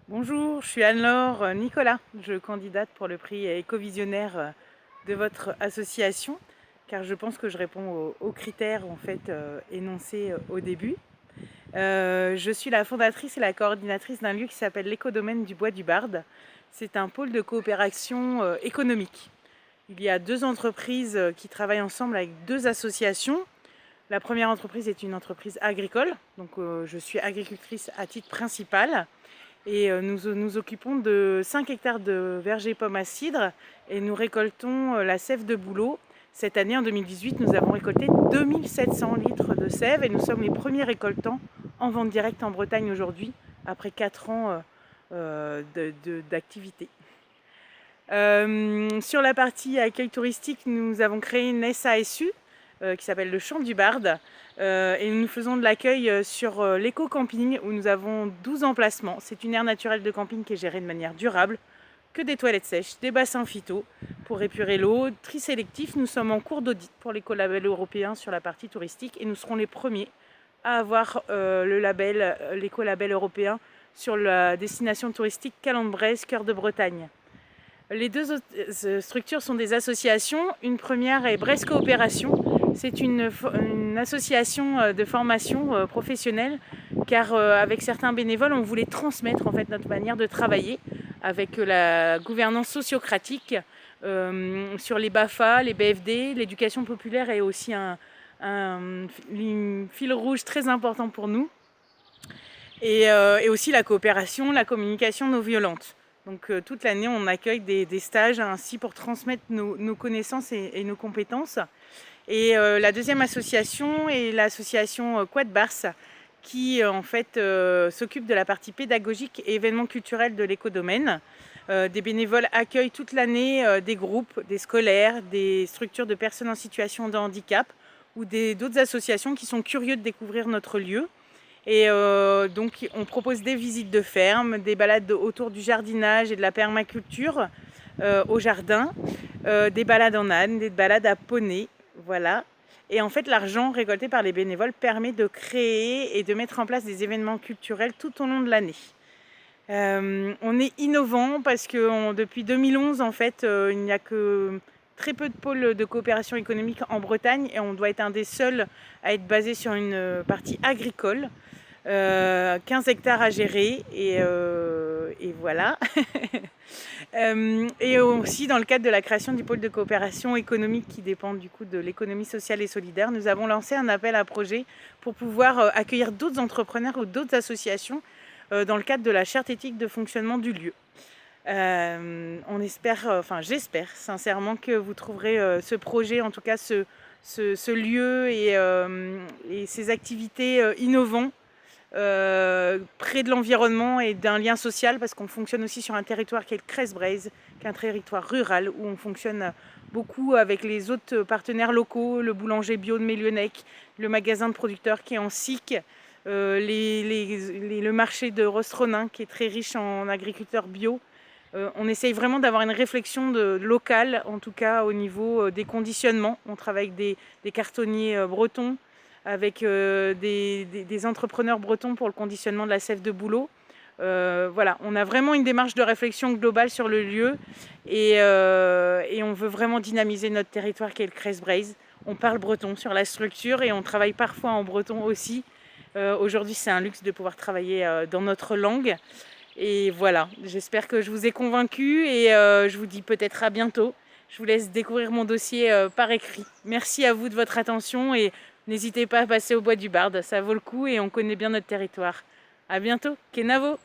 Bonjour, je suis Anne-Laure Nicolas. Je candidate pour le prix éco-visionnaire de votre association, car je pense que je réponds aux critères en fait énoncés au début. Je suis la fondatrice et la coordinatrice d'un lieu qui s'appelle l'Écodomaine du Bois du Barde. C'est un pôle de coopération économique. Il y a deux entreprises qui travaillent ensemble avec deux associations. La première entreprise est une entreprise agricole, donc je suis agricultrice à titre principal. Et nous nous occupons de 5 hectares de vergers pommes à cidre et nous récoltons la sève de bouleau. Cette année, en 2018, nous avons récolté 2700 litres de sève et nous sommes les premiers récoltants en vente directe en Bretagne aujourd'hui, après 4 ans d'activité. Sur la partie accueil touristique, nous avons créé une SASU qui s'appelle le Champ du Barde. Et nous faisons de l'accueil sur l'éco-camping où nous avons 12 emplacements. C'est une aire naturelle de camping qui est gérée de manière durable, que des toilettes sèches, des bassins phyto pour épurer l'eau, tri sélectif. Nous sommes en cours d'audit pour l'écolabel européen sur la partie touristique et nous serons les premiers à avoir le label, l'écolabel européen sur la destination touristique Calandre-Brèze, cœur de Bretagne. Les deux autres structures sont des associations. Une première est Brest Coopération. C'est une association de formation professionnelle car avec certains bénévoles, on voulait transmettre en fait notre manière de travailler avec la gouvernance sociocratique sur les BAFA, les BFD. L'éducation populaire est aussi un fil rouge très important pour nous. Et aussi la coopération, la communication non violente. Donc toute l'année, on accueille des stages ainsi pour transmettre nos connaissances et nos compétences. Et la deuxième association est l'association Quad Bars qui en fait s'occupe de la partie pédagogique et événements culturels de l'écodomaine. Des bénévoles accueillent toute l'année des groupes, des scolaires, des structures de personnes en situation de handicap ou d'autres associations qui sont curieux de découvrir notre lieu. Et donc on propose des visites de ferme, des balades autour du jardinage et de la permaculture au jardin, des balades en âne, des balades à poney, voilà. Et en fait l'argent récolté par les bénévoles permet de créer et de mettre en place des événements culturels tout au long de l'année. On est innovant parce que depuis 2011 en fait il n'y a que très peu de pôles de coopération économique en Bretagne et on doit être un des seuls à être basé sur une partie agricole. 15 hectares à gérer et voilà. Et aussi dans le cadre de la création du pôle de coopération économique qui dépend du coup de l'économie sociale et solidaire, nous avons lancé un appel à projet pour pouvoir accueillir d'autres entrepreneurs ou d'autres associations dans le cadre de la charte éthique de fonctionnement du lieu. On espère, j'espère sincèrement que vous trouverez ce projet, en tout cas ce lieu et ces activités innovants près de l'environnement et d'un lien social parce qu'on fonctionne aussi sur un territoire qui est le Crest-Braise, qui est un territoire rural où on fonctionne beaucoup avec les autres partenaires locaux, le boulanger bio de Mélionnec, le magasin de producteurs qui est en SIC, le marché de Rostronin qui est très riche en agriculteurs bio. On essaye vraiment d'avoir une réflexion locale, en tout cas au niveau des conditionnements. On travaille avec des cartonniers bretons, avec des entrepreneurs bretons pour le conditionnement de la sève de bouleau. Voilà, on a vraiment une démarche de réflexion globale sur le lieu et on veut vraiment dynamiser notre territoire qui est le Crest-Braise. On parle breton sur la structure et on travaille parfois en breton aussi. Aujourd'hui, c'est un luxe de pouvoir travailler dans notre langue. Et voilà, j'espère que je vous ai convaincu et je vous dis peut-être à bientôt. Je vous laisse découvrir mon dossier par écrit. Merci à vous de votre attention et n'hésitez pas à passer au Bois du Barde, ça vaut le coup et on connaît bien notre territoire. À bientôt, Kenavo!